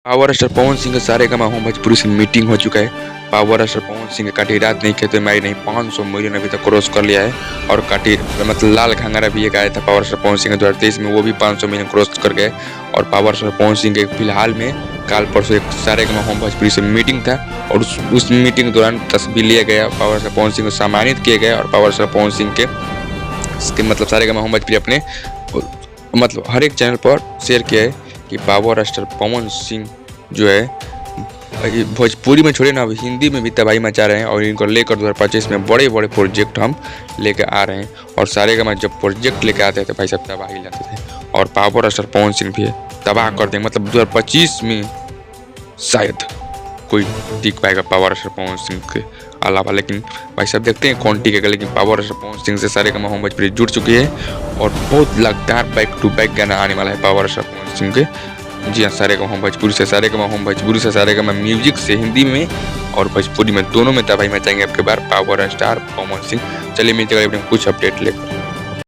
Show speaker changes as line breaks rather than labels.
Power star Pawan Singh का Saregama home Bhojpuri से meeting हो चुका है। पावर स्टार पवन सिंह का काटी रात नहीं खेते मारी नहीं 500 मिलियन अभी तक क्रॉस कर लिया है। और काटी मतलब लाल घंगरा भी एक आया था पावर स्टार पवन सिंह 2023 में, वो भी 500 मिलियन क्रॉस कर गए। और पावर स्टार पवन सिंह के फिलहाल में काल परसों एक सारेगामा होम भोजपुरी से मीटिंग था और उस मीटिंग के दौरान तस्वीर लिया गया, पावर स्टार पवन सिंह को सम्मानित किया गया। और पावर स्टार पवन सिंह के मतलब सारेगामा होम भोजपुरी अपने मतलब हर एक चैनल पर शेयर किया है कि पावर स्टार पवन सिंह जो है भोजपुरी में छोड़े ना, अब हिंदी में भी तबाही मचा रहे हैं। और इनको लेकर 2025 में बड़े बड़े प्रोजेक्ट हम लेकर आ रहे हैं। और सारेगामा जब प्रोजेक्ट लेकर आते थे तो भाई सब तबाही लाते थे। और पावर स्टार पवन सिंह भी तबाह कर देंगे, मतलब 2025 में शायद कोई टिक पाएगा पावर स्टार पवन सिंह के अलावा। लेकिन भाई सब देखते हैं कौन टिकेगा। लेकिन पावर स्टार पवन सिंह से सारेगामा होम भोजपुरी जुड़ चुकी है और बहुत लगातार बैक टू बैक गाना आने वाला है पावर स्टार पवन सिंह के। जी हाँ, सारेगामा होम भोजपुरी से सारेगामा म्यूजिक से हिंदी में और भोजपुरी में दोनों में तबाही मचाएंगे आपके बार पावर स्टार पवन सिंह। चलिए मिलते हैं कुछ अपडेट लेकर।